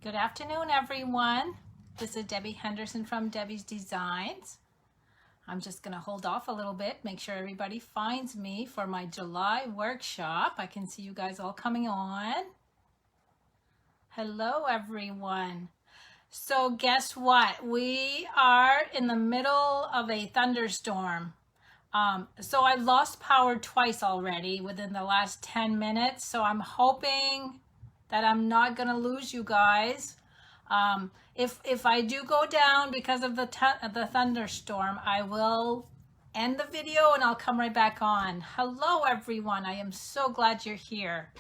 Good afternoon, everyone. This is Debbie Henderson from Debbie's Designs. I'm just going to hold off a little bit, make sure everybody finds me for my July workshop. I can see you guys all coming on. Hello, everyone. So guess what? We are in the middle of a thunderstorm. So I've lost power twice already within the last 10 minutes. So I'm hoping that I'm not going to lose you guys. If I do go down because of the thunderstorm, I will end the video and I'll come right back on. Hello, everyone. I am so glad you're here.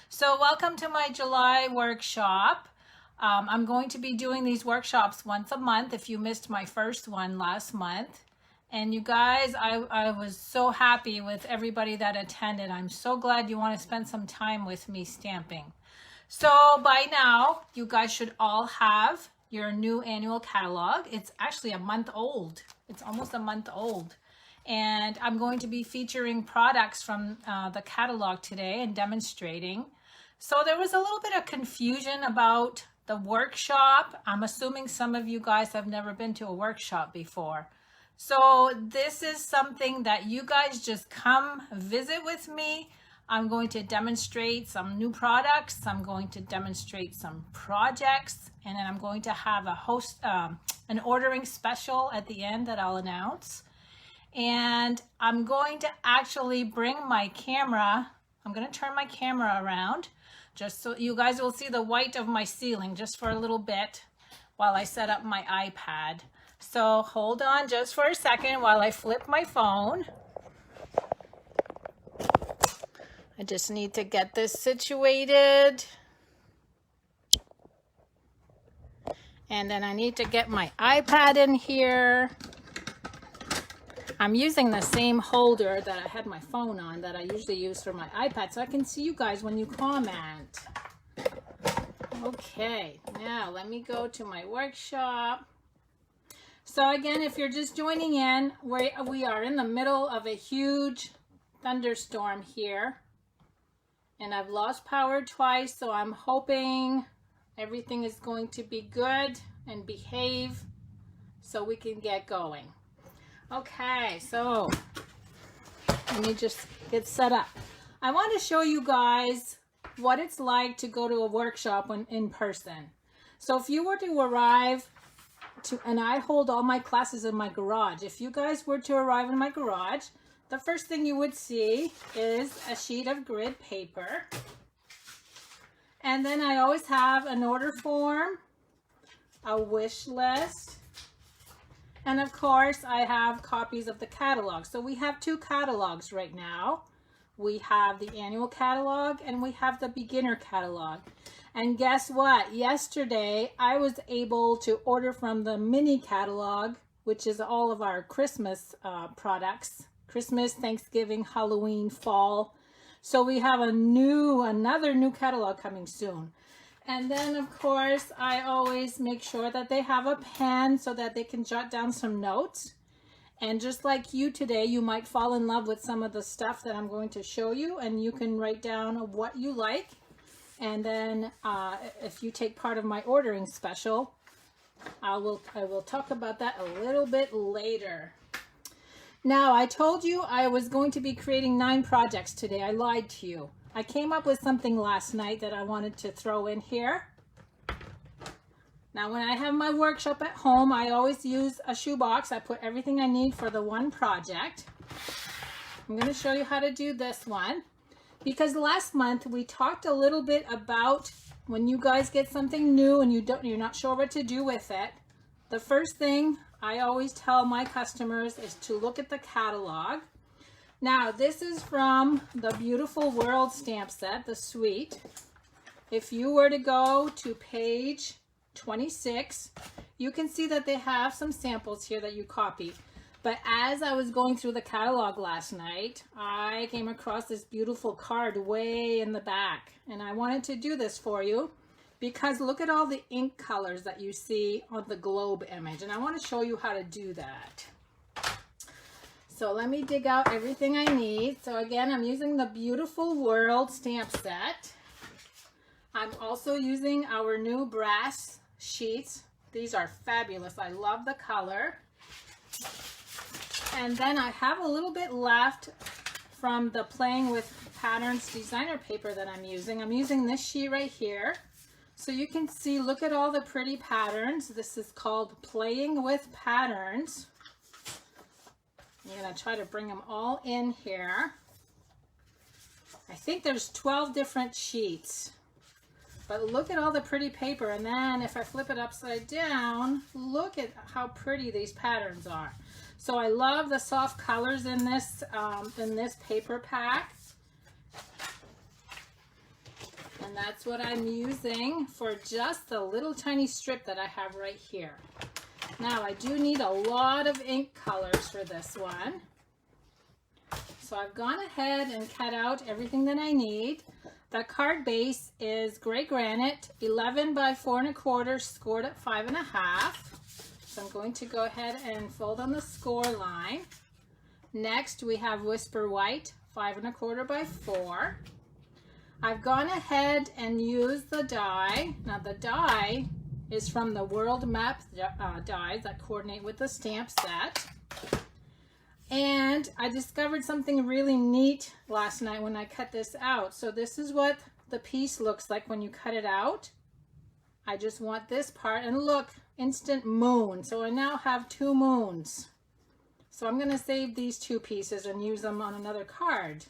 So welcome to my July workshop. I'm going to be doing these workshops once a month if you missed my first one last month. And you guys, I was so happy with everybody that attended. I'm so glad you want to spend some time with me stamping. So by now, you guys should all have your new annual catalog. It's actually a month old. It's almost a month old. And I'm going to be featuring products from the catalog today and demonstrating. So there was a little bit of confusion about the workshop. I'm assuming some of you guys have never been to a workshop before. So this is something that you guys just come visit with me. I'm going to demonstrate some new products. I'm going to demonstrate some projects, and then I'm going to have an ordering special at the end that I'll announce. And I'm going to actually bring my camera. I'm going to turn my camera around just so you guys will see the white of my ceiling just for a little bit while I set up my iPad. So hold on just for a second while I flip my phone. I just need to get this situated. And then I need to get my iPad in here. I'm using the same holder that I had my phone on that I usually use for my iPad so I can see you guys when you comment. Okay, now let me go to my workshop. So again, if you're just joining in, we are in the middle of a huge thunderstorm here. And I've lost power twice, so I'm hoping everything is going to be good and behave so we can get going. Okay, so let me just get set up. I want to show you guys what it's like to go to a workshop in person. So if you were to arrive and I hold all my classes in my garage. If you guys were to arrive in my garage, the first thing you would see is a sheet of grid paper. And then I always have an order form, a wish list, and of course I have copies of the catalog. So we have two catalogs right now. We have the annual catalog and we have the beginner catalog. And guess what? Yesterday I was able to order from the mini catalog, which is all of our Christmas products. Christmas, Thanksgiving, Halloween, fall. So we have another new catalog coming soon. And then of course, I always make sure that they have a pen so that they can jot down some notes. And just like you today, you might fall in love with some of the stuff that I'm going to show you, and you can write down what you like. And then if you take part of my ordering special, I will talk about that a little bit later. Now, I told you I was going to be creating 9 projects today. I lied to you. I came up with something last night that I wanted to throw in here. Now, when I have my workshop at home, I always use a shoebox. I put everything I need for the one project. I'm going to show you how to do this one. Because last month we talked a little bit about when you guys get something new and you're not sure what to do with it. The first thing I always tell my customers is to look at the catalog. Now, this is from the Beautiful World stamp set, the suite. If you were to go to page 26, you can see that they have some samples here that you copy. But as I was going through the catalog last night, I came across this beautiful card way in the back. And I wanted to do this for you because look at all the ink colors that you see on the globe image. And I want to show you how to do that. So let me dig out everything I need. So again, I'm using the Beautiful World stamp set. I'm also using our new brass sheets. These are fabulous. I love the color. And then I have a little bit left from the Playing with Patterns designer paper that I'm using. I'm using this sheet right here. So you can see, look at all the pretty patterns. This is called Playing with Patterns. I'm going to try to bring them all in here. I think there's 12 different sheets. But look at all the pretty paper. And then if I flip it upside down, look at how pretty these patterns are. So I love the soft colors in this paper pack. And that's what I'm using for just the little tiny strip that I have right here. Now I do need a lot of ink colors for this one. So I've gone ahead and cut out everything that I need. The card base is gray granite, 11 by 4 1/4, scored at 5 1/2. So I'm going to go ahead and fold on the score line. Next we have Whisper White, 5 1/4 by 4. I've gone ahead and used the die. Now the die is from the World Map dies that coordinate with the stamp set. And I discovered something really neat last night when I cut this out. So this is what the piece looks like when you cut it out. I just want this part, and look, instant moon. So I now have 2 moons. So I'm going to save these 2 pieces and use them on another card.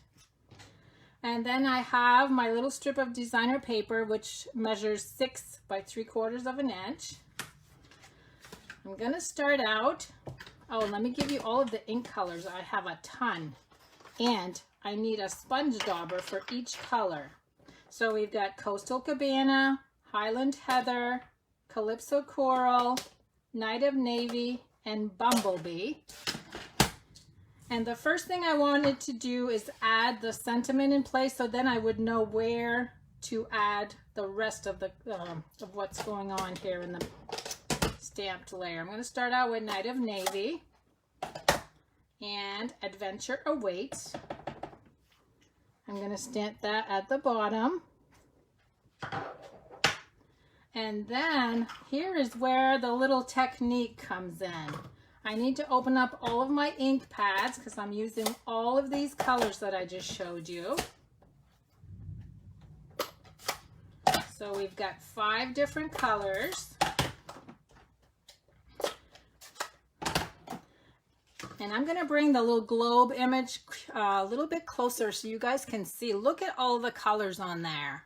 And then I have my little strip of designer paper, which measures 6 by 3/4 of an inch. I'm going to start out. Oh, let me give you all of the ink colors. I have a ton. And I need a sponge dauber for each color. So we've got Coastal Cabana, Highland Heather, Calypso Coral, Night of Navy, and Bumblebee. And the first thing I wanted to do is add the sentiment in place, so then I would know where to add the rest of the of what's going on here in the stamped layer. I'm going to start out with Night of Navy and Adventure Awaits. I'm going to stamp that at the bottom. And then here is where the little technique comes in. I need to open up all of my ink pads because I'm using all of these colors that I just showed you. So we've got 5 different colors. And I'm going to bring the little globe image a little bit closer so you guys can see. Look at all the colors on there.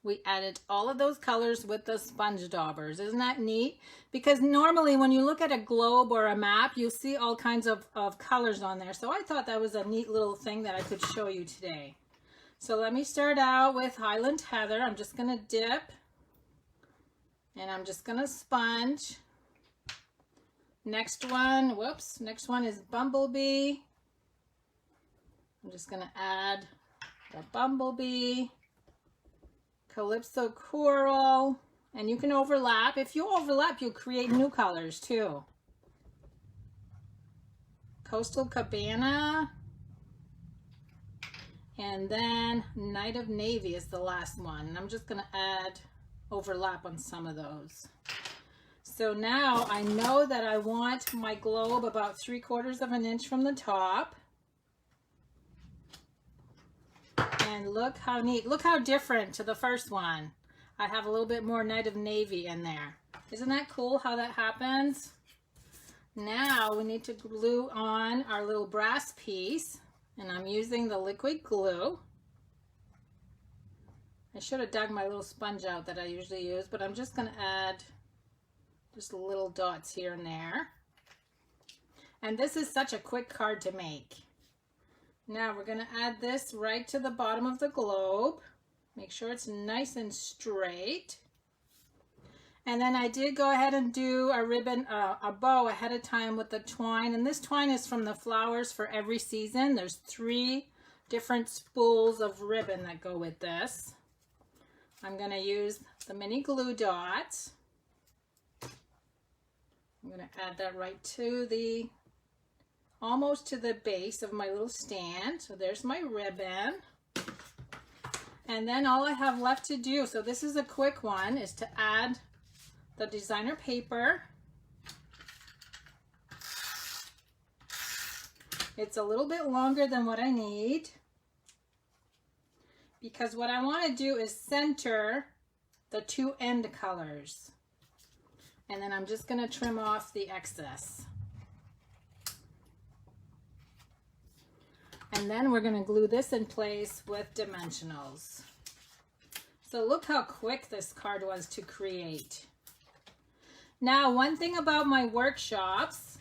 We added all of those colors with the sponge daubers. Isn't that neat? Because normally when you look at a globe or a map, you'll see all kinds of colors on there. So I thought that was a neat little thing that I could show you today. So let me start out with Highland Heather. I'm just going to dip. And I'm just going to sponge. Next one, whoops, next one is Bumblebee. I'm just going to add the Bumblebee, Calypso Coral, and you can overlap. If you overlap, you'll create new colors too. Coastal Cabana, and then Night of Navy is the last one. And I'm just going to add overlap on some of those. So now I know that I want my globe about 3/4 of an inch from the top. And look how neat. Look how different to the first one. I have a little bit more Night of Navy in there. Isn't that cool how that happens? Now we need to glue on our little brass piece. And I'm using the liquid glue. I should have dug my little sponge out that I usually use, but I'm just going to add just little dots here and there. And this is such a quick card to make. Now we're going to add this right to the bottom of the globe. Make sure it's nice and straight. And then I did go ahead and do a ribbon, a bow ahead of time with the twine. And this twine is from the Flowers for Every Season. There's 3 different spools of ribbon that go with this. I'm going to use the mini glue dots. I'm going to add that right to the, almost to the base of my little stand. So there's my ribbon. And then all I have left to do, so this is a quick one, is to add the designer paper. It's a little bit longer than what I need, because what I want to do is center the two end colors. And then I'm just going to trim off the excess. And then we're going to glue this in place with dimensionals. So look how quick this card was to create. Now, one thing about my workshops,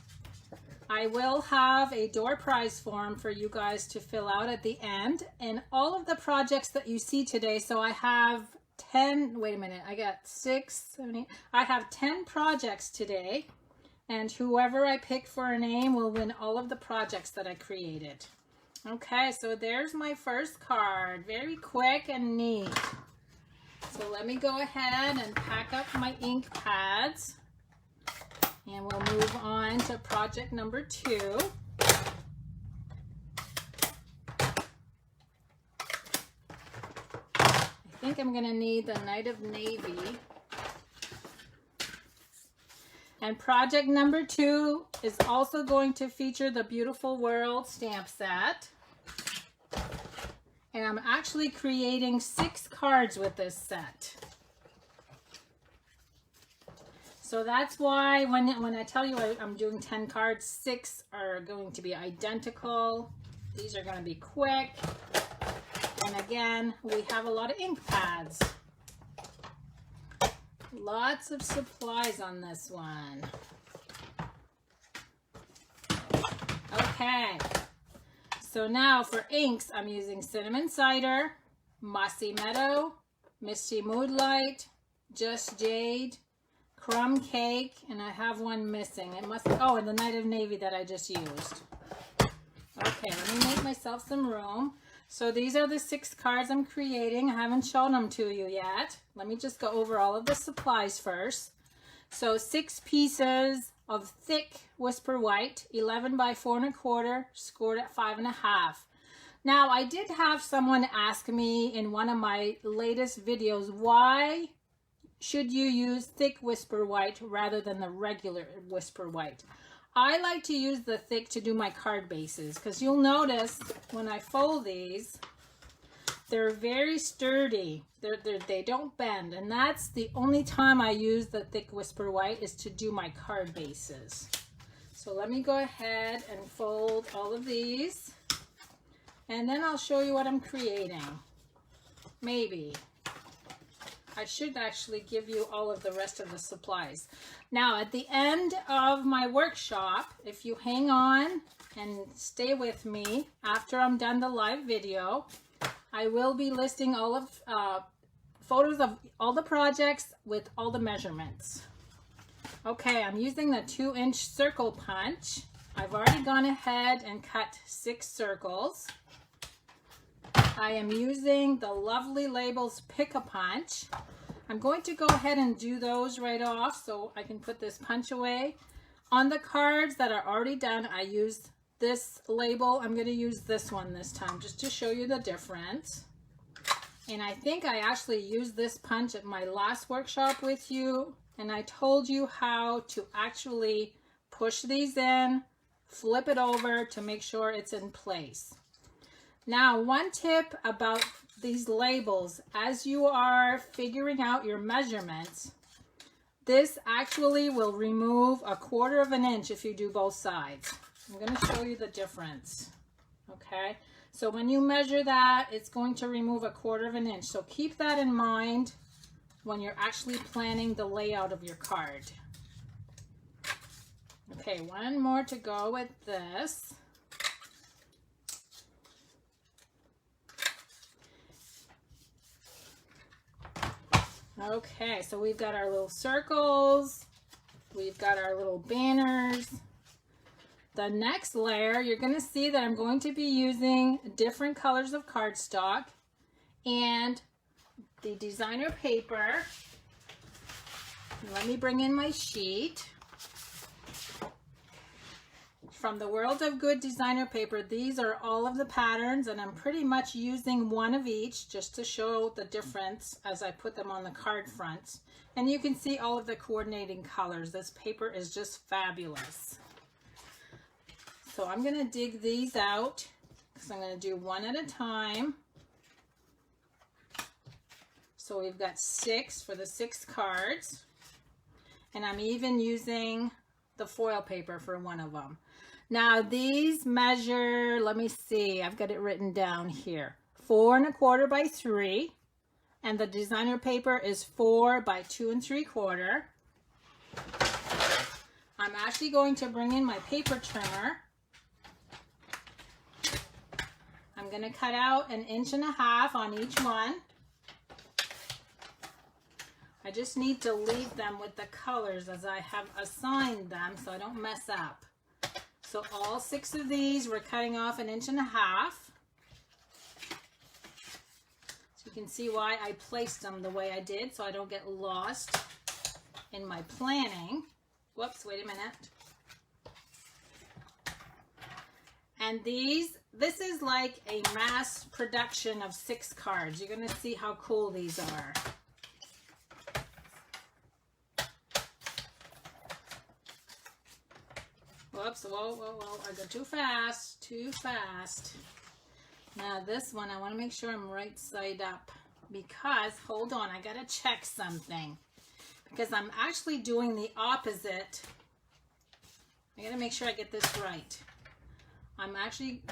I will have a door prize form for you guys to fill out at the end. And all of the projects that you see today, so I have 10, wait a minute, I got 6, 7, 8, I have 10 projects today. And whoever I pick for a name will win all of the projects that I created. Okay, so there's my first card. Very quick and neat. So let me go ahead and pack up my ink pads. And we'll move on to project number 2. I think I'm going to need the Night of Navy. And project number 2 is also going to feature the Beautiful World stamp set. And I'm actually creating 6 cards with this set. So that's why when I tell you I'm doing 10 cards, 6 are going to be identical. These are going to be quick. And again, we have a lot of ink pads. Lots of supplies on this one. Okay. So now for inks, I'm using Cinnamon Cider, Mossy Meadow, Misty Moonlight, Just Jade, Crumb Cake, and I have one missing. It must, oh, and the Night of Navy that I just used. Okay, let me make myself some room. So these are the 6 cards I'm creating. I haven't shown them to you yet. Let me just go over all of the supplies first. So 6 pieces of thick Whisper White, 11 by 4 1/4, scored at 5.5. Now, I did have someone ask me in one of my latest videos, why should you use thick Whisper White rather than the regular Whisper White? I like to use the thick to do my card bases, because you'll notice when I fold these, they're very sturdy. They don't bend, and that's the only time I use the thick Whisper White, is to do my card bases. So let me go ahead and fold all of these, and then I'll show you what I'm creating. Maybe. I should actually give you all of the rest of the supplies. Now, at the end of my workshop, if you hang on and stay with me after I'm done the live video, I will be listing all of photos of all the projects with all the measurements. Okay, I'm using the 2-inch circle punch. I've already gone ahead and cut 6 circles. I am using the Lovely Labels Pick-a-Punch. I'm going to go ahead and do those right off so I can put this punch away. On the cards that are already done, I used this label. I'm going to use this one this time just to show you the difference. And I think I actually used this punch at my last workshop with you, and I told you how to actually push these in, flip it over to make sure it's in place. Now, one tip about these labels, as you are figuring out your measurements, this actually will remove 1/4 of an inch if you do both sides. I'm going to show you the difference. Okay, so when you measure that, it's going to remove 1/4 of an inch. So keep that in mind when you're actually planning the layout of your card. Okay, one more to go with this. Okay, so we've got our little circles, we've got our little banners. The next layer, you're going to see that I'm going to be using different colors of cardstock and the designer paper. Let me bring in my sheet. from the World of Good designer paper. These are all of the patterns, and I'm pretty much using one of each just to show the difference as I put them on the card fronts. And you can see all of the coordinating colors. This paper is just fabulous. So I'm going to dig these out because I'm going to do one at a time. So we've got 6 for the 6 cards, and I'm even using the foil paper for one of them. Now these measure, let me see, I've got it written down here, 4 1/4 by 3, and the designer paper is 4 by 2 3/4. I'm actually going to bring in my paper trimmer. I'm going to cut out 1.5 inches on each one. I just need to leave them with the colors as I have assigned them so I don't mess up. So all 6 of these we're cutting off 1.5 inches. So you can see why I placed them the way I did so I don't get lost in my planning. Whoops, wait a minute. And this is like a mass production of 6 cards. You're going to see how cool these are. Whoops, whoa, I go too fast. Now this one, I want to make sure I'm right side up because, hold on, I got to check something. Because I'm actually doing the opposite. I got to make sure I get this right.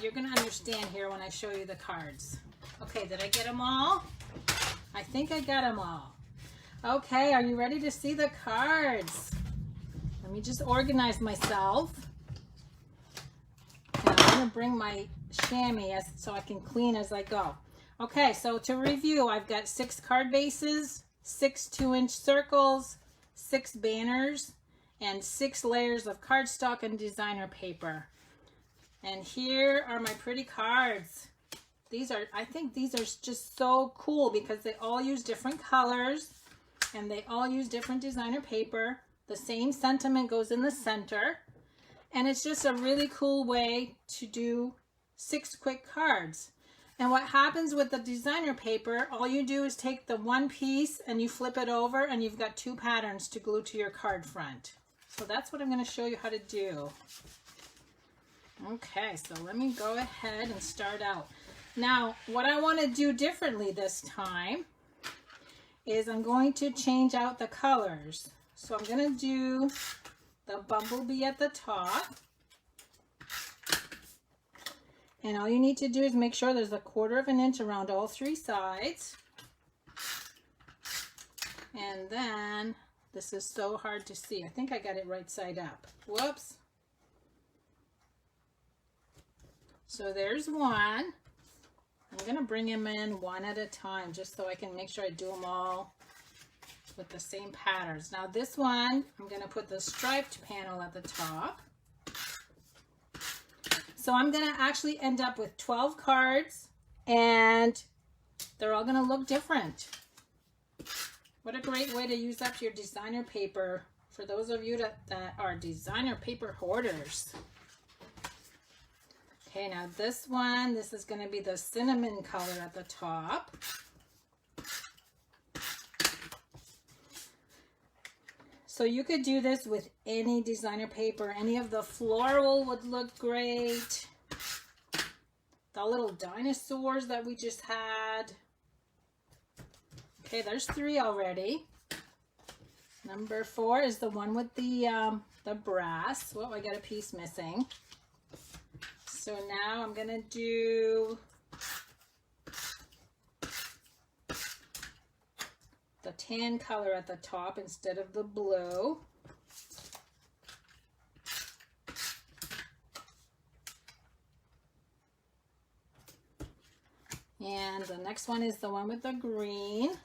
You're going to understand here when I show you the cards. Okay, did I get them all? I think I got them all. Okay, are you ready to see the cards? Let me just organize myself. And I'm going to bring my chamois so I can clean as I go. Okay, so to review, I've got 6 card bases, 6 2-inch circles, 6 banners, and 6 layers of cardstock and designer paper. And here are my pretty cards. I think these are just so cool because they all use different colors and they all use different designer paper. The same sentiment goes in the center. And it's just a really cool way to do 6 quick cards. And what happens with the designer paper, all you do is take the one piece and you flip it over and you've got 2 patterns to glue to your card front. So that's what I'm going to show you how to do. Okay, so let me go ahead and start out. Now, what I want to do differently this time is I'm going to change out the colors. So I'm going to do the bumblebee at the top. And all you need to do is make sure there's 1/4 inch around all 3 sides. And then, this is so hard to see. I think I got it right side up. Whoops. So there's one. I'm going to bring them in one at a time just so I can make sure I do them all with the same patterns. Now this one, I'm going to put the striped panel at the top. So I'm going to actually end up with 12 cards and they're all going to look different. What a great way to use up your designer paper for those of you that are designer paper hoarders. Okay, now this one, this is going to be the cinnamon color at the top. So you could do this with any designer paper. Any of the floral would look great. The little dinosaurs that we just had. Okay, there's 3 already. Number 4 is the one with the brass. Well, I got a piece missing. So now I'm going to do the tan color at the top instead of the blue. And the next one is the one with the green,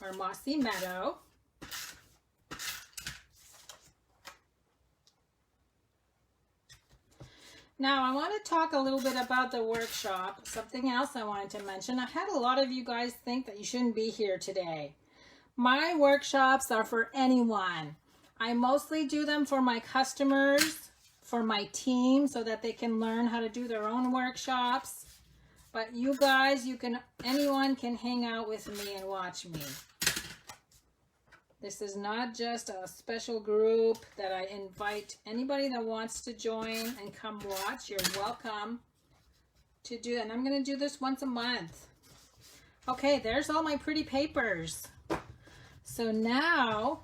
or mossy meadow. Now I want to talk a little bit about the workshop. Something else I wanted to mention. I had a lot of you guys think that you shouldn't be here today. My workshops are for anyone. I mostly do them for my customers, for my team so that they can learn how to do their own workshops. But you guys, anyone can hang out with me and watch me. This is not just a special group that I invite anybody that wants to join and come watch. You're welcome to do, and I'm going to do this once a month. Okay, there's all my pretty papers. So now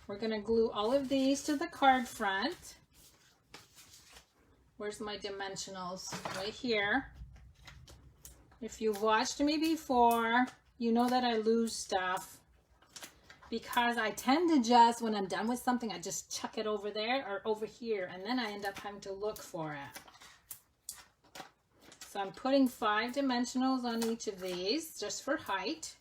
we're going to glue all of these to the card front. Where's my dimensionals? Right here. If you've watched me before, you know that I lose stuff because I tend to just, when I'm done with something, I just chuck it over there or over here, and then I end up having to look for it. So I'm putting 5 dimensionals on each of these just for height.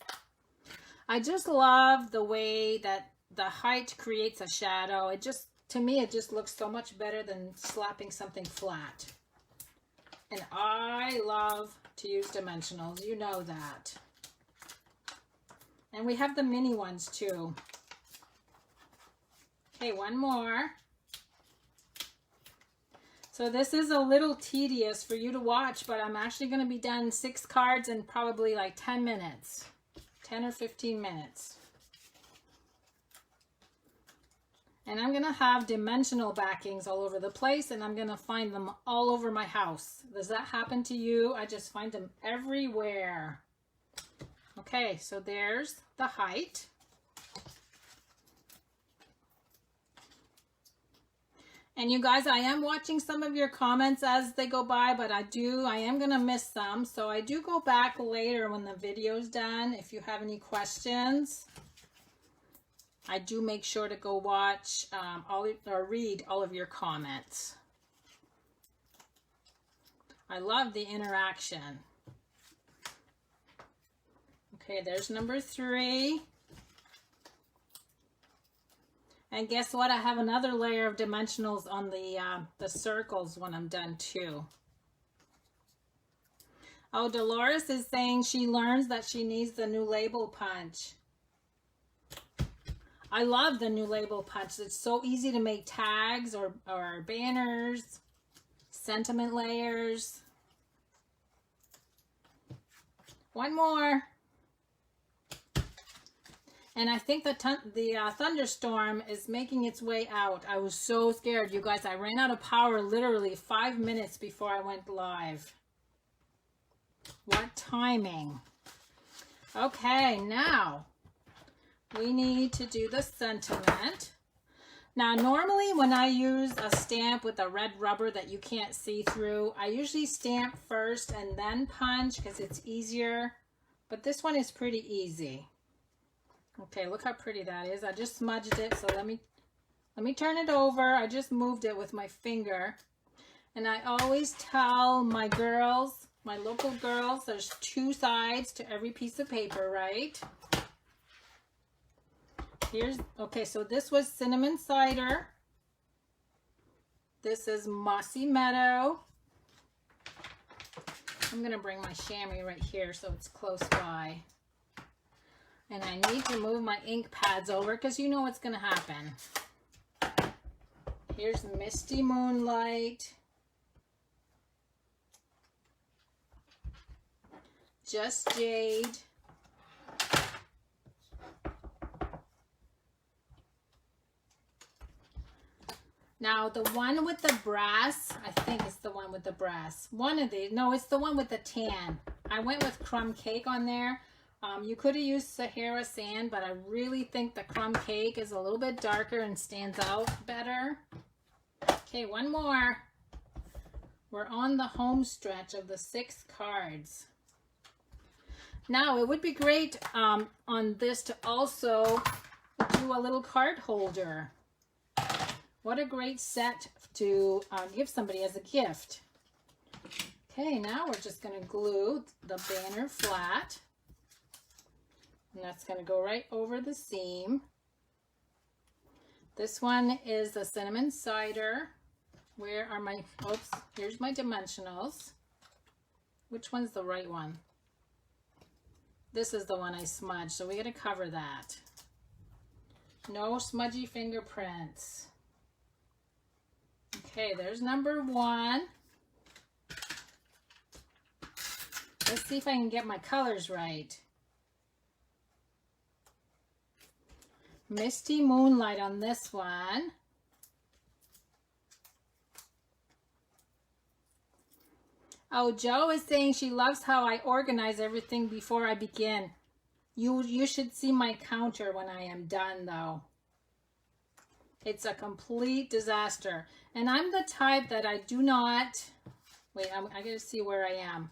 I just love the way that the height creates a shadow. To me, it just looks so much better than slapping something flat. And I love to use dimensionals, you know that. And we have the mini ones too. Okay, one more. So this is a little tedious for you to watch, but I'm actually going to be done 6 cards in probably like 10 minutes. 10 or 15 minutes. And I'm going to have dimensional backings all over the place, and I'm going to find them all over my house. Does that happen to you? I just find them everywhere. Okay, so there's the height. And you guys, I am watching some of your comments as they go by, but I am going to miss some. So I do go back later when the video's done if you have any questions. I do make sure to go watch or read all of your comments. I love the interaction. Okay, there's number 3. And guess what? I have another layer of dimensionals on the circles when I'm done too. Oh, Dolores is saying she learns that she needs the new label punch. I love the new label punch. It's so easy to make tags or banners, sentiment layers. One more. And I think the thunderstorm is making its way out. I was so scared, you guys. I ran out of power literally 5 minutes before I went live. What timing. Okay, now we need to do the sentiment. Now, normally when I use a stamp with a red rubber that you can't see through, I usually stamp first and then punch because it's easier. But this one is pretty easy. Okay, look how pretty that is. I just smudged it, so let me turn it over. I just moved it with my finger. And I always tell my girls, my local girls, there's 2 sides to every piece of paper, right? Okay, so this was cinnamon cider. This is mossy meadow. I'm gonna bring my chamois right here so it's close by. And I need to move my ink pads over because you know what's going to happen. Here's Misty Moonlight. Just Jade. Now the one with the brass, I think it's the one with the brass. One of these, no, it's the one with the tan. I went with crumb cake on there. You could have used Sahara sand, but I really think the crumb cake is a little bit darker and stands out better. Okay, one more. We're on the home stretch of the 6 cards. Now, it would be great on this to also do a little card holder. What a great set to give somebody as a gift. Okay, now we're just going to glue the banner flat. And that's going to go right over the seam. This one is the cinnamon cider. Where are my, oops, here's my dimensionals. Which one's the right one? This is the one I smudged, so we got to cover that. No smudgy fingerprints. Okay, there's number 1. Let's see if I can get my colors right. Misty Moonlight on this one. Oh, Joe is saying she loves how I organize everything before I begin. You should see my counter when I am done, though. It's a complete disaster. And I'm the type that I do not... Wait, I gotta see where I am.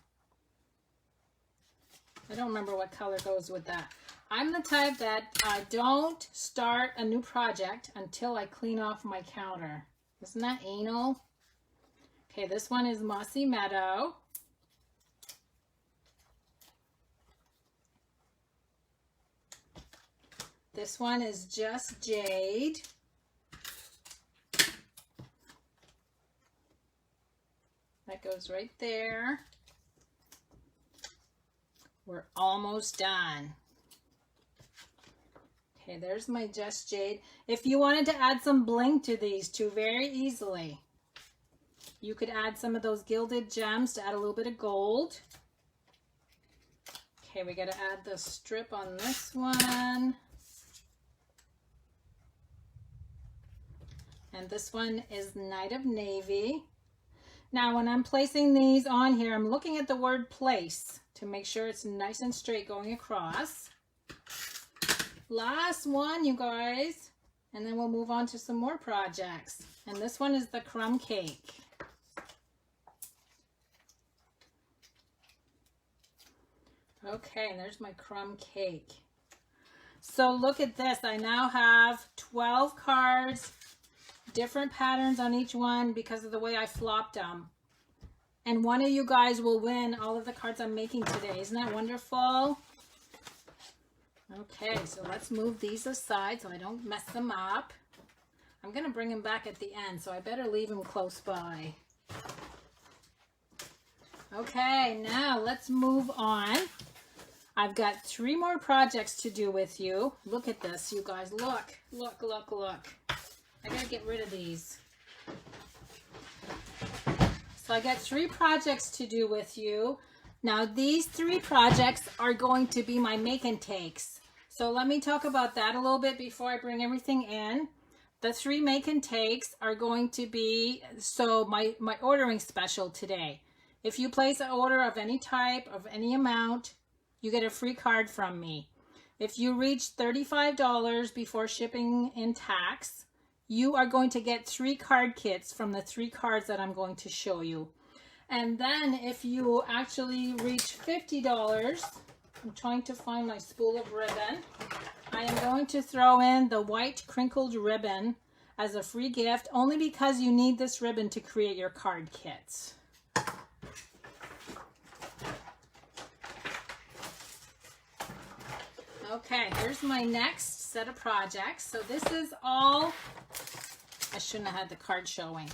I don't remember what color goes with that. I'm the type that I don't start a new project until I clean off my counter. Isn't that anal? Okay, this one is Mossy Meadow. This one is Just Jade. That goes right there. We're almost done. Okay, there's my Just Jade. If you wanted to add some bling to these two very easily, you could add some of those gilded gems to add a little bit of gold. Okay, we got to add the strip on this one. And this one is Night of Navy. Now, when I'm placing these on here, I'm looking at the word place to make sure it's nice and straight going across. Last one, you guys. And then we'll move on to some more projects. And this one is the crumb cake. Okay, and there's my crumb cake. So look at this. I now have 12 cards, different patterns on each one because of the way I flopped them. And one of you guys will win all of the cards I'm making today. Isn't that wonderful? Okay, so let's move these aside so I don't mess them up. I'm going to bring them back at the end, so I better leave them close by. Okay, now let's move on. I've got 3 more projects to do with you. Look at this, you guys. Look, look, look, look. I gotta get rid of these. So I got 3 projects to do with you. Now these 3 projects are going to be my make and takes. So let me talk about that a little bit before I bring everything in. The 3 make and takes are going to be, so my ordering special today. If you place an order of any type, of any amount, you get a free card from me. If you reach $35 before shipping and tax, you are going to get 3 card kits from the 3 cards that I'm going to show you. And then if you actually reach $50, I'm trying to find my spool of ribbon. I am going to throw in the white crinkled ribbon as a free gift, only because you need this ribbon to create your card kits. Okay, here's my next set of projects. So this is all, I shouldn't have had the card showing.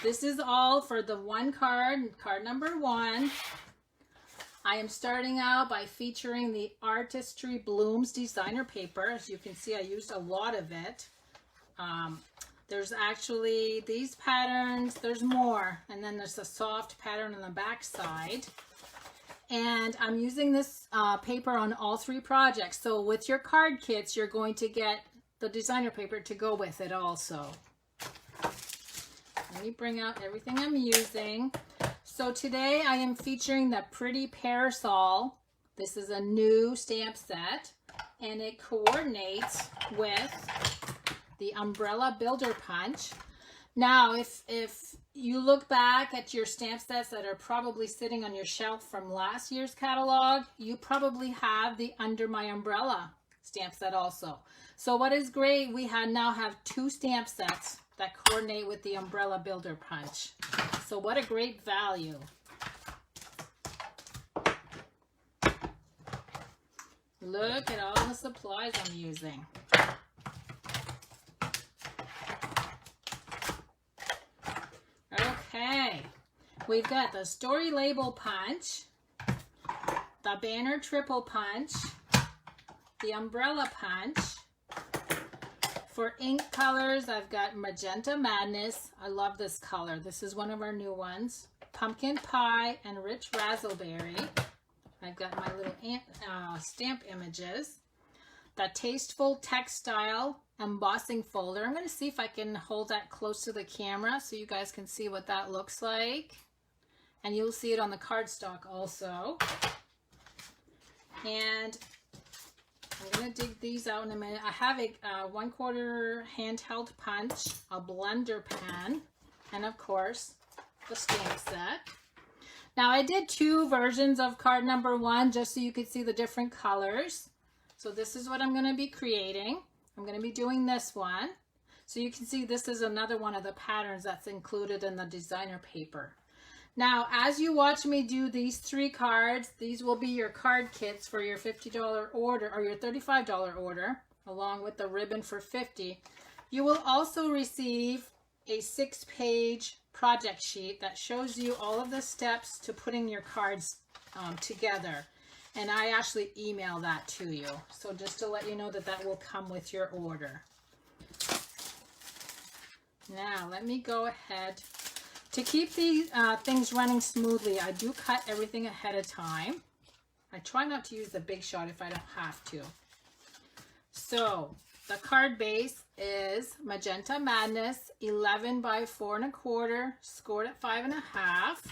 This is all for the one card, card number 1. I am starting out by featuring the Artistry Blooms designer paper. As you can see, I used a lot of it. There's actually these patterns, there's more, and then there's a soft pattern on the back side. And I'm using this paper on all 3 projects. So with your card kits, you're going to get the designer paper to go with it also. Let me bring out everything I'm using. So today I am featuring the Pretty Parasol. This is a new stamp set, and it coordinates with the Umbrella Builder Punch. Now, if you look back at your stamp sets that are probably sitting on your shelf from last year's catalog, you probably have the Under My Umbrella stamp set also. So what is great, we now have 2 stamp sets that coordinate with the Umbrella Builder Punch. So what a great value. Look at all the supplies I'm using. Okay, we've got the Story Label Punch, the Banner Triple Punch, the Umbrella Punch, For ink colors, I've got Magenta Madness. I love this color. This is one of our new ones. Pumpkin Pie and Rich Razzleberry. I've got my little stamp images. The Tasteful Textile embossing folder. I'm going to see if I can hold that close to the camera so you guys can see what that looks like. And you'll see it on the cardstock also. And I'm going to dig these out in a minute. I have a 1/4 handheld punch, a blender pen, and of course, the stamp set. Now I did 2 versions of card number 1 just so you could see the different colors. So this is what I'm going to be creating. I'm going to be doing this one. So you can see this is another one of the patterns that's included in the designer paper. Now, as you watch me do these 3 cards, these will be your card kits for your $50 order or your $35 order, along with the ribbon for $50. You will also receive a 6-page project sheet that shows you all of the steps to putting your cards together. And I actually email that to you. So just to let you know that that will come with your order. Now, let me go ahead. To keep these things running smoothly, I do cut everything ahead of time. I try not to use the Big Shot if I don't have to. So the card base is Magenta Madness, 11 by 4 1/4, scored at 5.5.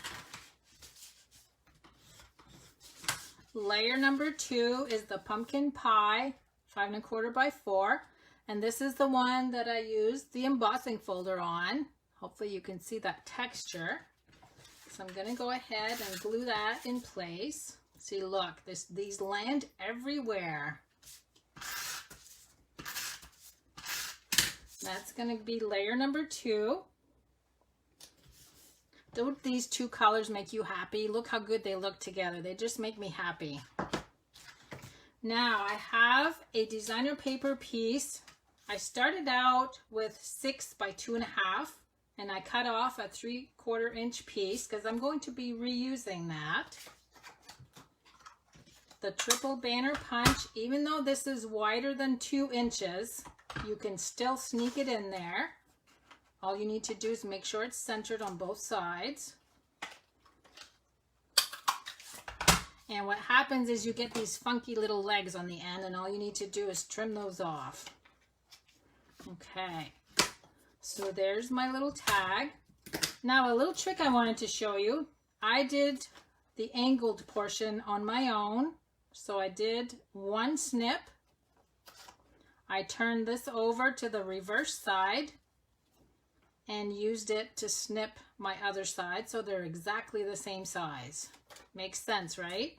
Layer number 2 is the Pumpkin Pie, 5 1/4 by 4. And this is the one that I used the embossing folder on. Hopefully you can see that texture. So I'm going to go ahead and glue that in place. See, look, these land everywhere. That's going to be layer number 2. Don't these 2 colors make you happy? Look how good they look together. They just make me happy. Now I have a designer paper piece. I started out with 6 by 2.5. And I cut off a 3/4 inch piece because I'm going to be reusing that. The triple banner punch, even though this is wider than 2 inches, you can still sneak it in there. All you need to do is make sure it's centered on both sides. And what happens is you get these funky little legs on the end, and all you need to do is trim those off. Okay. So there's my little tag. Now a little trick I wanted to show you. I did the angled portion on my own. So I did 1 snip. I turned this over to the reverse side and used it to snip my other side so they're exactly the same size. Makes sense, right?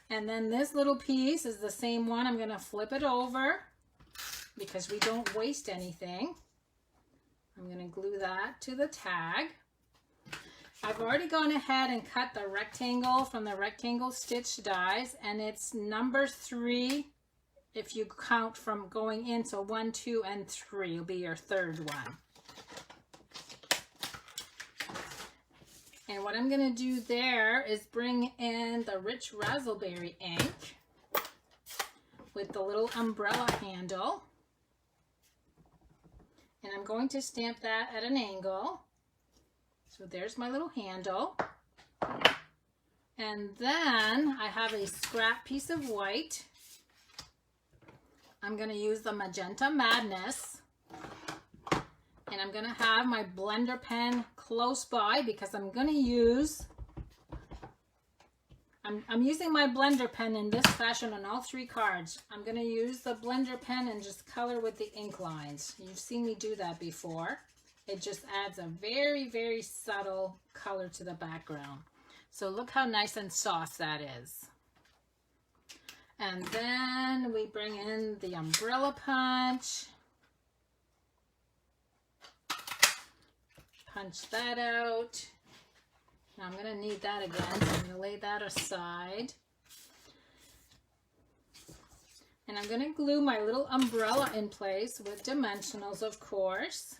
And then this little piece is the same one. I'm going to flip it over because we don't waste anything. I'm going to glue that to the tag. I've already gone ahead and cut the rectangle from the rectangle stitch dies, and it's number 3 if you count from going in. So 1, 2, and 3 will be your 3rd one. And what I'm going to do there is bring in the Rich Razzleberry ink with the little umbrella handle. And I'm going to stamp that at an angle. So there's my little handle. And then I have a scrap piece of white. I'm going to use the Magenta Madness. And I'm going to have my blender pen close by because I'm going to use, I'm using my blender pen in this fashion on all 3 cards. I'm going to use the blender pen and just color with the ink lines. You've seen me do that before. It just adds a very, very subtle color to the background. So look how nice and soft that is. And then we bring in the umbrella punch. Punch that out. Now I'm going to need that again, so I'm going to lay that aside. And I'm going to glue my little umbrella in place with dimensionals, of course.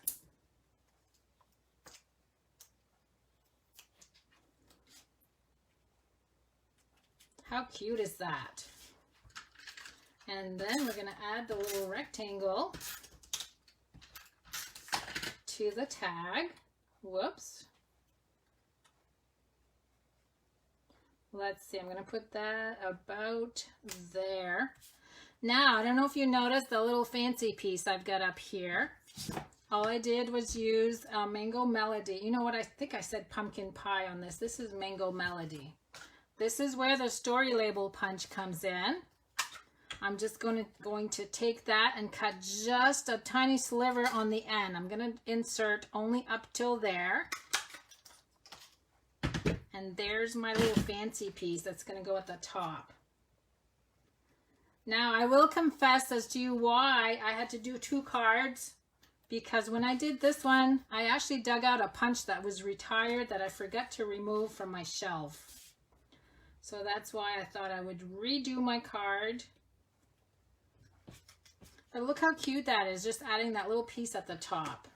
How cute is that? And then we're going to add the little rectangle to the tag. Whoops. Let's see, I'm going to put that about there. Now, I don't know if you noticed the little fancy piece I've got up here. All I did was use Mango Melody. You know what, I think I said pumpkin pie on this. This is Mango Melody. This is where the story label punch comes in. I'm just going to take that and cut just a tiny sliver on the end. I'm going to insert only up till there. And there's my little fancy piece that's going to go at the top. Now, I will confess as to why I had to do 2 cards, because when I did this one, I actually dug out a punch that was retired that I forgot to remove from my shelf. So that's why I thought I would redo my card. But look how cute that is, just adding that little piece at the top.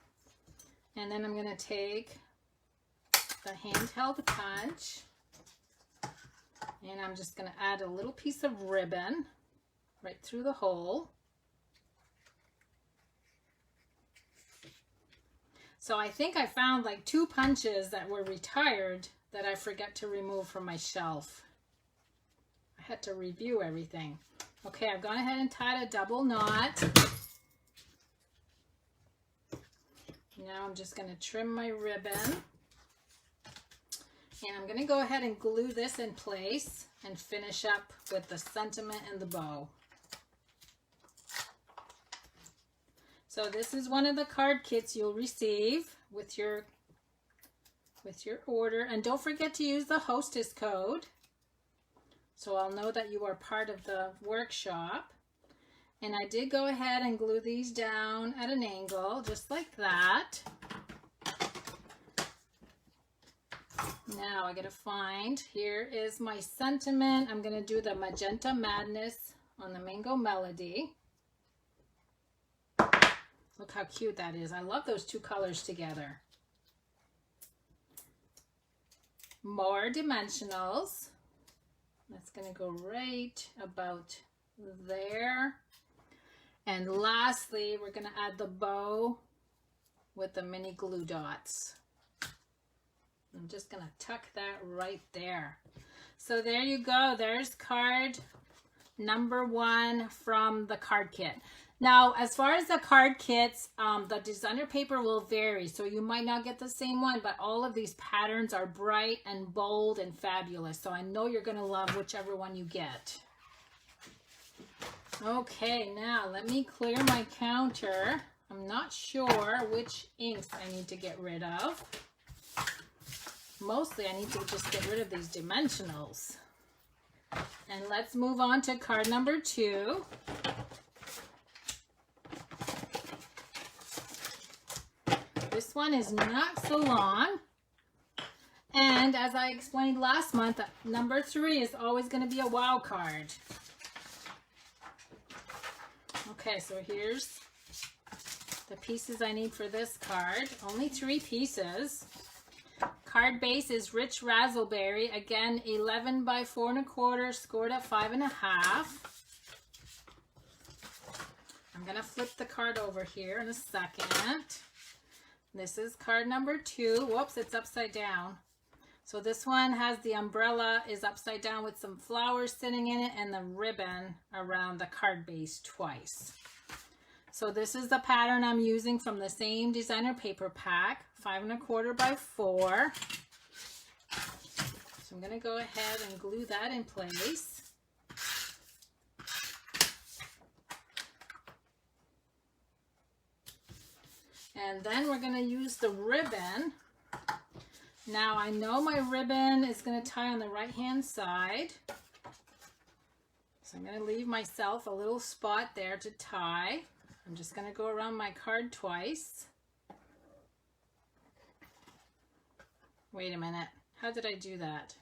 And then I'm going to take the handheld punch, and I'm just going to add a little piece of ribbon right through the hole. So I think I found like 2 punches that were retired that I forgot to remove from my shelf. I had to review everything. Okay, I've gone ahead and tied a double knot. Now I'm just going to trim my ribbon. And I'm going to go ahead and glue this in place and finish up with the sentiment and the bow. So this is one of the card kits you'll receive with your order. And don't forget to use the hostess code, so I'll know that you are part of the workshop. And I did go ahead and glue these down at an angle, just like that. Now I gotta find, here is my sentiment. I'm gonna do the Magenta Madness on the Mango Melody. Look how cute that is. I love those 2 colors together. More dimensionals. That's gonna go right about there. And lastly, we're gonna add the bow with the mini glue dots. I'm just going to tuck that right there. So there you go. There's card number 1 from the card kit. Now, as far as the card kits, the designer paper will vary. So you might not get the same one, but all of these patterns are bright and bold and fabulous. So I know you're going to love whichever one you get. Okay, now let me clear my counter. I'm not sure which inks I need to get rid of. Mostly I need to just get rid of these dimensionals. And let's move on to card number 2. This one is not so long. And as I explained last month, number 3 is always going to be a wow card. Okay, so here's the pieces I need for this card. Only 3 pieces. Card base is Rich Razzleberry. Again, 11 by 4 1/4, scored at 5 1/2. I'm going to flip the card over here in a second. This is card number 2. Whoops, it's upside down. So this one has the umbrella is upside down with some flowers sitting in it and the ribbon around the card base twice. So this is the pattern I'm using from the same designer paper pack, 5 1/4 by 4. So I'm going to go ahead and glue that in place. And then we're going to use the ribbon. Now I know my ribbon is going to tie on the right hand side. So I'm going to leave myself a little spot there to tie. I'm just going to go around my card twice. Wait a minute. How did I do that?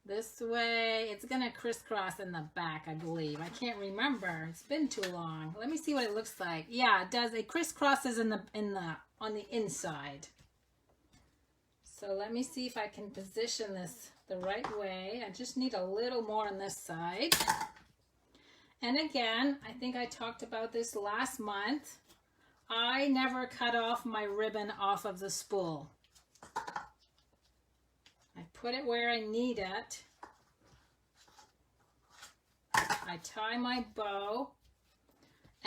This way. It's going to crisscross in the back, I believe. I can't remember. It's been too long. Let me see what it looks like. Yeah, it does. It crisscrosses on the inside. So let me see if I can position this the right way. I just need a little more on this side. And again, I think I talked about this last month. I never cut off my ribbon off of the spool. I put it where I need it. I tie my bow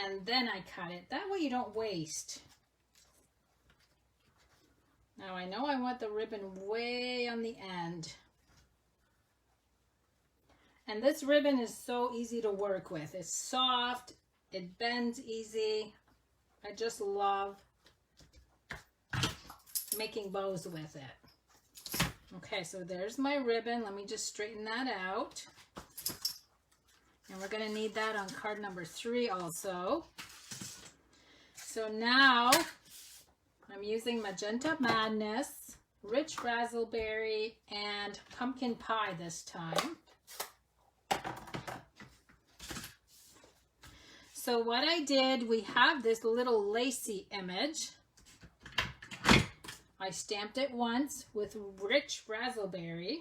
and then I cut it. That way you don't waste. Now I know I want the ribbon way on the end. And this ribbon is so easy to work with. It's soft, it bends easy. I just love making bows with it. Okay, so there's my ribbon. Let me just straighten that out. And we're going to need that on card number 3 also. So now I'm using Magenta Madness, Rich Razzleberry, and Pumpkin Pie this time. So what I did, we have this little lacy image. I stamped it once with Rich Razzleberry,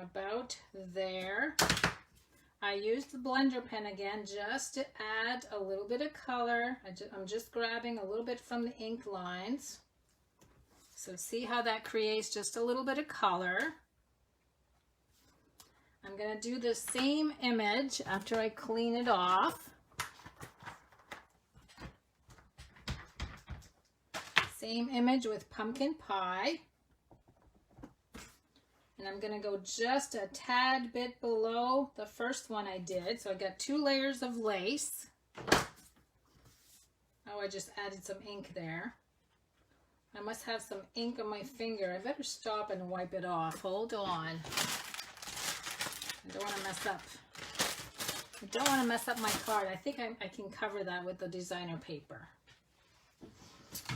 about there. I used the blender pen again just to add a little bit of color. I'm just grabbing a little bit from the ink lines. So see how that creates just a little bit of color. I'm going to do the same image after I clean it off. Same image with Pumpkin Pie. And I'm going to go just a tad bit below the first one I did. So I got 2 layers of lace. Oh, I just added some ink there. I must have some ink on my finger. I better stop and wipe it off. Hold on. I don't want to mess up. I don't want to mess up my card. I think I can cover that with the designer paper.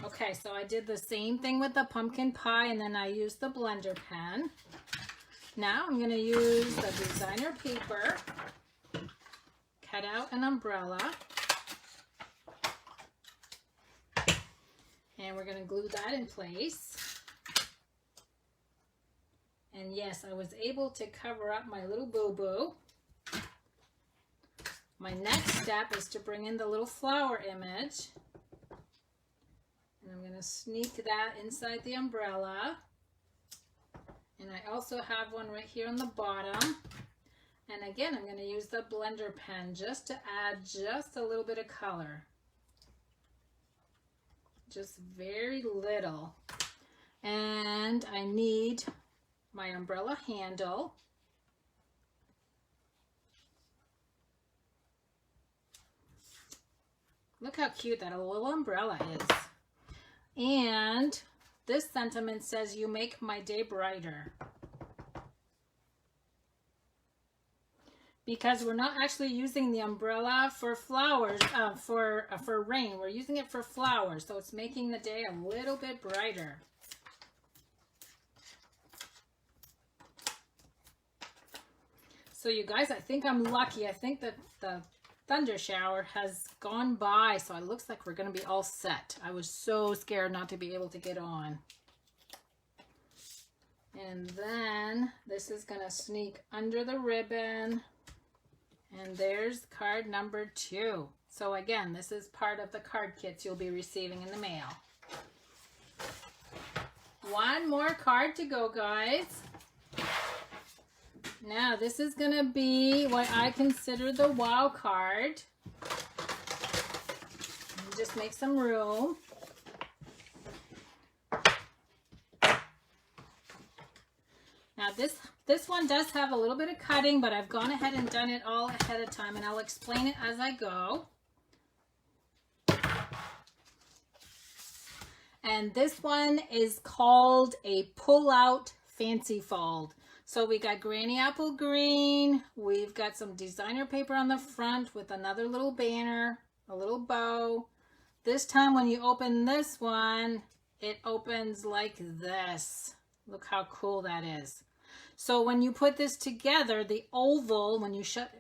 Okay, so I did the same thing with the Pumpkin Pie, and then I used the blender pen. Now I'm going to use the designer paper, cut out an umbrella, and we're going to glue that in place. And yes, I was able to cover up my little boo-boo. My next step is to bring in the little flower image. And I'm going to sneak that inside the umbrella. And I also have one right here on the bottom. And again, I'm going to use the blender pen just to add just a little bit of color. Just very little. And I need my umbrella handle. Look how cute that little umbrella is. And this sentiment says, "You make my day brighter." Because we're not actually using the umbrella for flowers, for rain. We're using it for flowers, so it's making the day a little bit brighter. So you guys, I think I'm lucky. I think that the thunder shower has gone by, so it looks like we're going to be all set. I was so scared not to be able to get on. And then this is going to sneak under the ribbon. And there's card number 2. So again, this is part of the card kits you'll be receiving in the mail. One more card to go, guys. Now, this is going to be what I consider the wow card. Just make some room. Now, this one does have a little bit of cutting, but I've gone ahead and done it all ahead of time, and I'll explain it as I go. And this one is called a pull-out fancy fold. So we got Granny Apple Green, we've got some designer paper on the front with another little banner, a little bow. This time when you open this one, it opens like this. Look how cool that is. So when you put this together, the oval, when you shut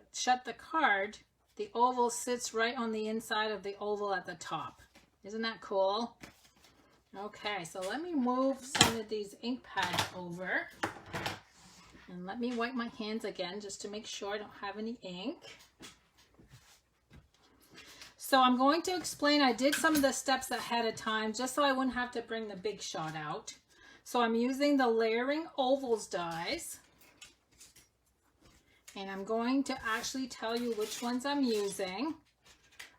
the card, the oval sits right on the inside of the oval at the top. Isn't that cool? Okay, so let me move some of these ink pads over. And let me wipe my hands again just to make sure I don't have any ink. So I'm going to explain, I did some of the steps ahead of time just so I wouldn't have to bring the big shot out. So I'm using the layering ovals dies. And I'm going to actually tell you which ones I'm using.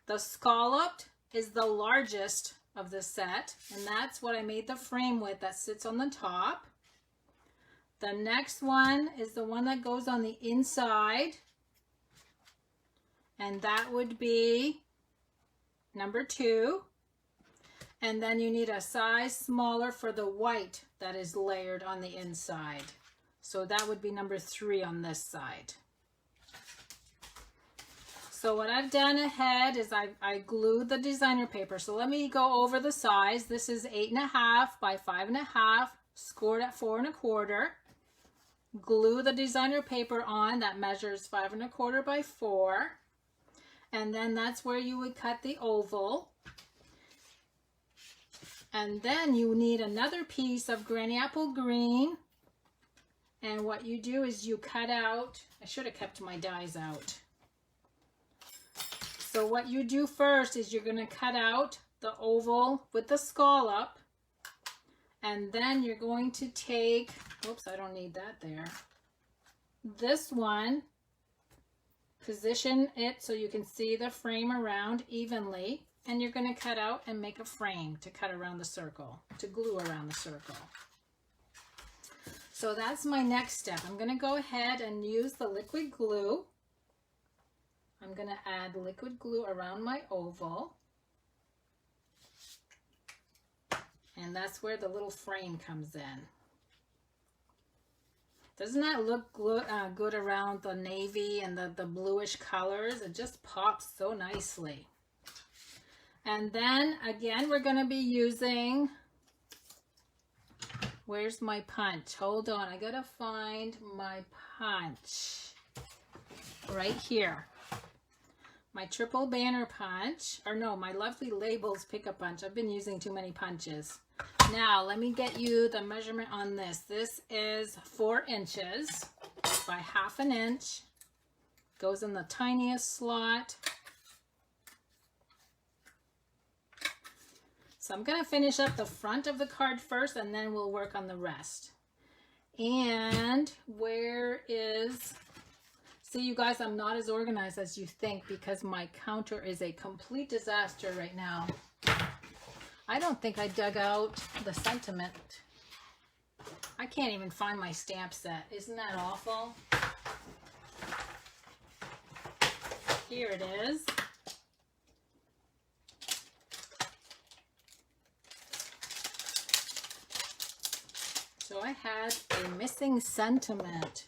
The scalloped is the largest of the set, and that's what I made the frame with that sits on the top. The next one is the one that goes on the inside, and that would be number 2. And then you need a size smaller for the white that is layered on the inside. So that would be number 3 on this side. So what I've done ahead is I glued the designer paper. So let me go over the size. This is 8.5 by 5.5, scored at 4 1/4. Glue the designer paper on, that measures 5 1/4 by 4. And then that's where you would cut the oval. And then you need another piece of granny apple green. And what you do is you cut out, I should have kept my dies out. So what you do first is you're going to cut out the oval with the scallop, and then you're going to take, oops, I don't need that there. This one, position it so you can see the frame around evenly, and you're going to cut out and make a frame to cut around the circle, to glue around the circle. So that's my next step. I'm going to go ahead and use the liquid glue. I'm going to add liquid glue around my oval. And that's where the little frame comes in. Doesn't that look good around the navy and the bluish colors? It just pops so nicely. And then again, we're going to be using, where's my punch? Hold on, I got to find my punch. Right here. My triple banner punch, or no, my Lovely Labels pick-up punch. I've been using too many punches. Now, let me get you the measurement on this. This is 4 inches by 1/2 inch. Goes in the tiniest slot. So I'm going to finish up the front of the card first, and then we'll work on the rest. And where is... See, you guys, I'm not as organized as you think because my counter is a complete disaster right now. I don't think I dug out the sentiment. I can't even find my stamp set. Isn't that awful? Here it is. So I had a missing sentiment.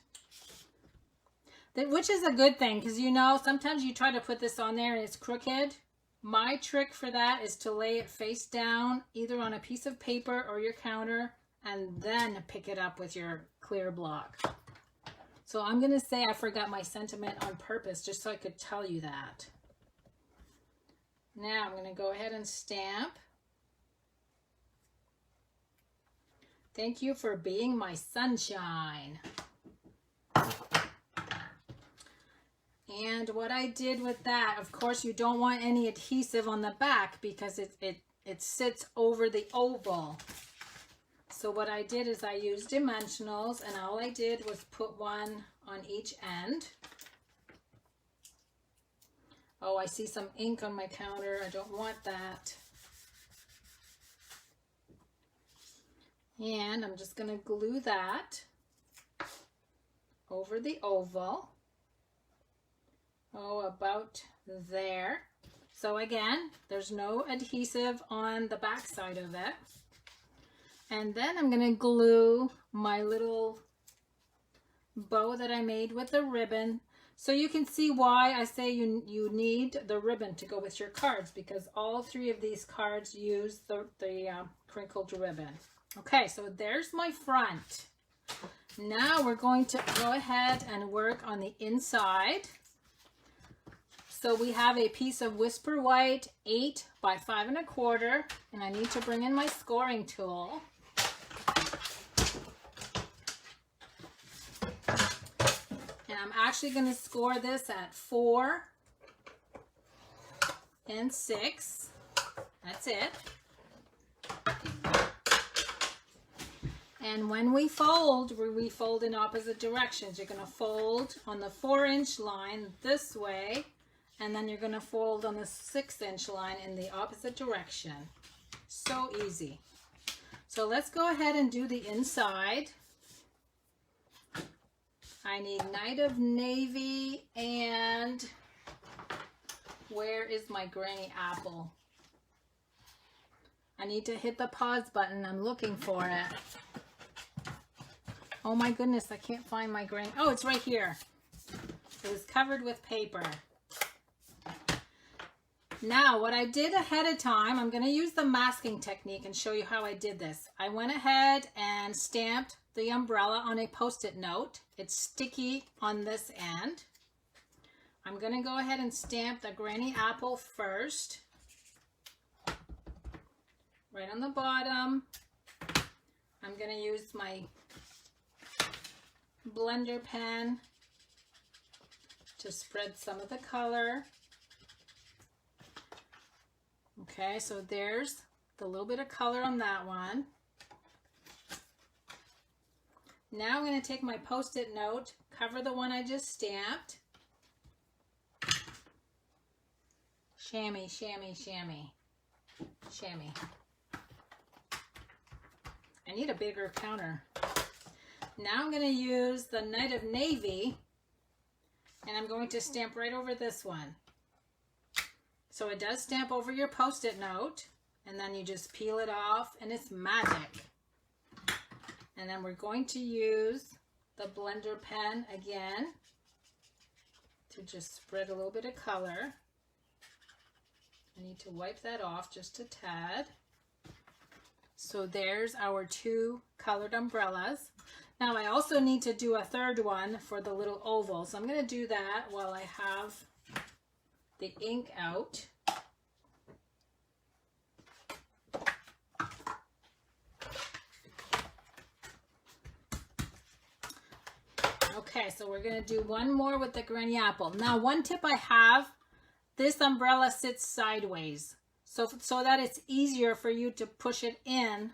Which is a good thing, because you know, sometimes you try to put this on there and it's crooked. My trick for that is to lay it face down, either on a piece of paper or your counter, and then pick it up with your clear block. So I'm going to say I forgot my sentiment on purpose, just so I could tell you that. Now I'm going to go ahead and stamp. Thank you for being my sunshine. And what I did with that, of course, you don't want any adhesive on the back because it sits over the oval. So what I did is I used dimensionals, and all I did was put one on each end. Oh, I see some ink on my counter. I don't want that. And I'm just going to glue that over the oval. Oh, about there. So again, there's no adhesive on the back side of it. And then I'm going to glue my little bow that I made with the ribbon. So you can see why I say you need the ribbon to go with your cards, because all 3 of these cards use the crinkled ribbon. Okay, so there's my front. Now we're going to go ahead and work on the inside. So we have a piece of Whisper White 8 by 5 1/4, and I need to bring in my scoring tool. And I'm actually going to score this at 4 and 6. That's it. And when we fold in opposite directions. You're going to fold on the 4-inch line this way, and then you're going to fold on the 6-inch line in the opposite direction. So easy. So let's go ahead and do the inside. I need Night of Navy, and where is my Granny Apple? I need to hit the pause button. I'm looking for it. Oh my goodness, I can't find my Granny. Oh, it's right here. It was covered with paper. Now, what I did ahead of time, I'm going to use the masking technique and show you how I did this. I went ahead and stamped the umbrella on a Post-it note. It's sticky on this end. I'm going to go ahead and stamp the Granny Apple first. Right on the bottom. I'm going to use my blender pen to spread some of the color. Okay, so there's the little bit of color on that one. Now I'm going to take my Post-it note, cover the one I just stamped. Chamois, chamois, chamois, chamois. I need a bigger counter. Now I'm going to use the Night of Navy, and I'm going to stamp right over this one. So it does stamp over your Post-it note, and then you just peel it off, and it's magic. And then we're going to use the blender pen again to just spread a little bit of color. I need to wipe that off just a tad. So there's our 2 colored umbrellas. Now I also need to do a third one for the little oval. So I'm going to do that while I have the ink out. Okay, so we're going to do one more with the Granny Apple. Now, one tip I have, this umbrella sits sideways. So that it's easier for you to push it in.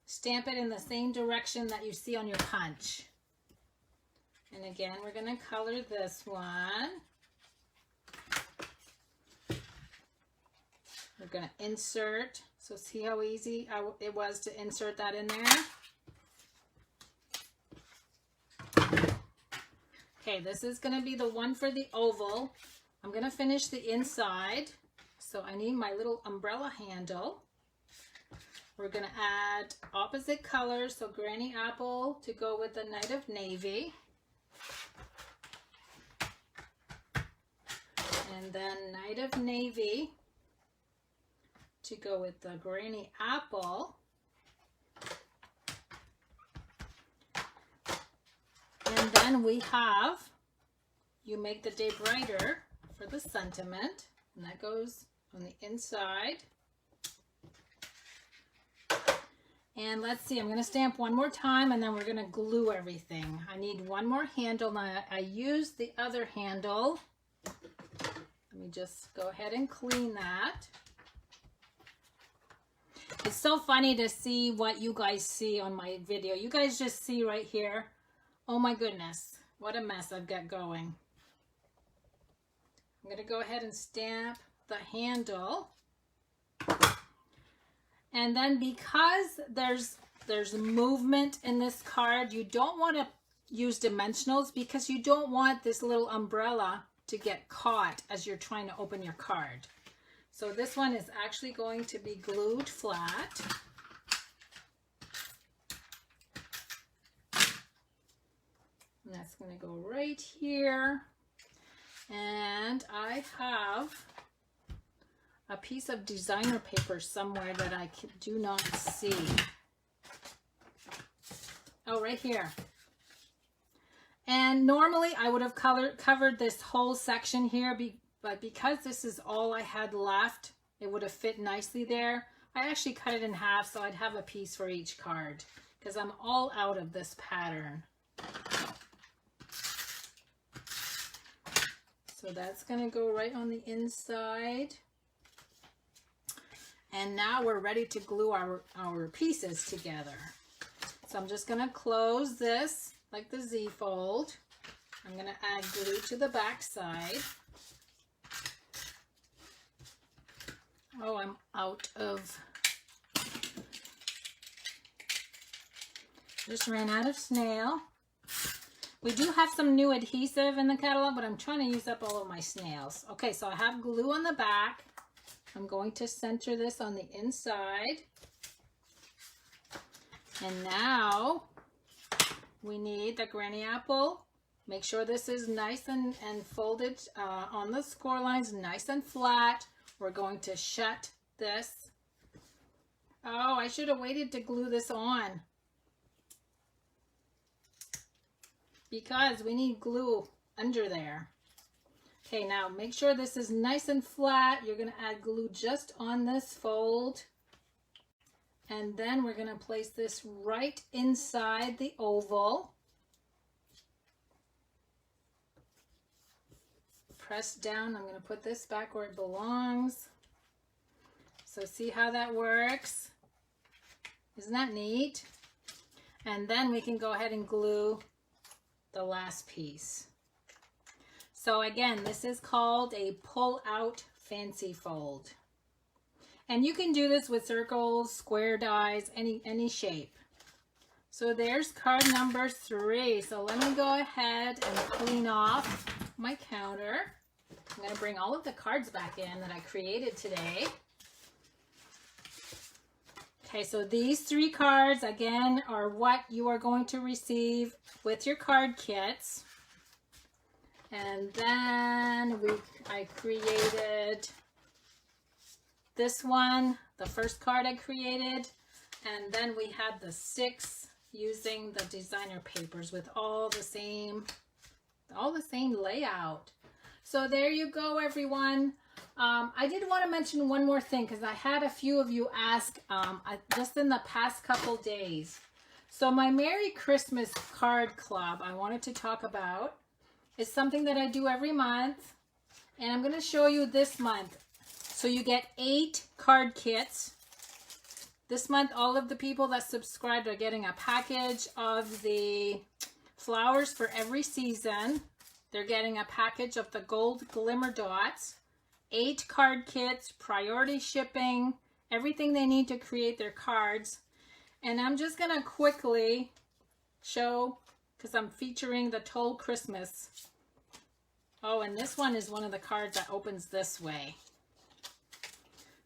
Stamp it in the same direction that you see on your punch. And again, we're going to color this one. We're going to insert. So see how easy it was to insert that in there? Okay, this is going to be the one for the oval. I'm going to finish the inside. So I need my little umbrella handle. We're going to add opposite colors. So Granny Apple to go with the Night of Navy. And then Night of Navy to go with the Granny Apple. And then we have You Make the Day Brighter for the sentiment. And that goes on the inside. And let's see, I'm going to stamp one more time and then we're going to glue everything. I need one more handle. Now I used the other handle. Let me just go ahead and clean that. It's so funny to see what you guys see on my video. You guys just see right here. Oh my goodness, what a mess I've got going. I'm going to go ahead and stamp the handle. And then because there's movement in this card, you don't want to use dimensionals because you don't want this little umbrella to get caught as you're trying to open your card. So this one is actually going to be glued flat. And that's going to go right here. And I have a piece of designer paper somewhere that I do not see. Oh, right here. And normally I would have covered this whole section here, but because this is all I had left, it would have fit nicely there. I actually cut it in half so I'd have a piece for each card because I'm all out of this pattern. So that's going to go right on the inside. And now we're ready to glue our pieces together. So I'm just going to close this like the Z fold. I'm going to add glue to the back side. Oh, I'm out of, just ran out of snail. We do have some new adhesive in the catalog, but I'm trying to use up all of my snails. Okay, so I have glue on the back. I'm going to center this on the inside. And now we need the granny apple. Make sure this is nice and folded on the score lines, nice and flat. We're going to shut this. Oh, I should have waited to glue this on, because we need glue under there. Okay, now make sure this is nice and flat. You're going to add glue just on this fold. And then we're going to place this right inside the oval. Press down. I'm going to put this back where it belongs. So see how that works? Isn't that neat? And then we can go ahead and glue the last piece. So again, this is called a pull-out fancy fold. And you can do this with circles, square dies, any shape. So there's card number 3. So let me go ahead and clean off my counter. I'm going to bring all of the cards back in that I created today. Okay, so these 3 cards, again, are what you are going to receive with your card kits. And then I created this one, the first card I created. And then we had the 6 using the designer papers with all the same layout. So there you go, everyone. I did want to mention one more thing because I had a few of you ask just in the past couple days. So my Merry Christmas card club I wanted to talk about is something that I do every month, and I'm going to show you this month. So you get 8 card kits. This month all of the people that subscribed are getting a package of the flowers for every season. They're getting a package of the gold glimmer dots, 8 card kits, priority shipping, everything they need to create their cards. And I'm just going to quickly show, because I'm featuring the Toll Christmas. Oh, and this one is one of the cards that opens this way.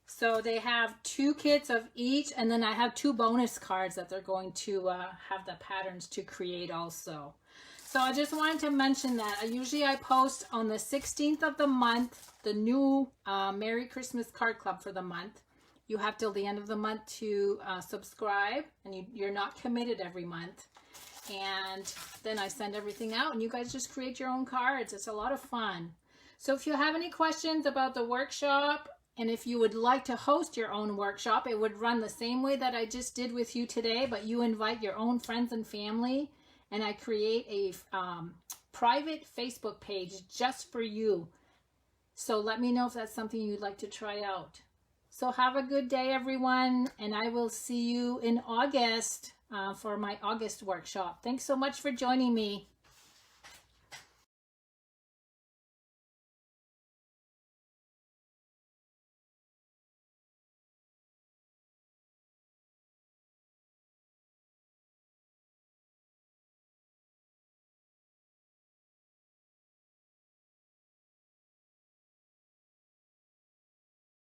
So they have 2 kits of each, and then I have 2 bonus cards that they're going to have the patterns to create also. So I just wanted to mention that. Usually I post on the 16th of the month, the new Merry Christmas card club for the month. You have till the end of the month to subscribe, and you're not committed every month. And then I send everything out, and you guys just create your own cards. It's a lot of fun. So if you have any questions about the workshop, and if you would like to host your own workshop, it would run the same way that I just did with you today, but you invite your own friends and family, and I create a private Facebook page just for you. So let me know if that's something you'd like to try out. So have a good day, everyone, and I will see you in August for my August workshop. Thanks so much for joining me.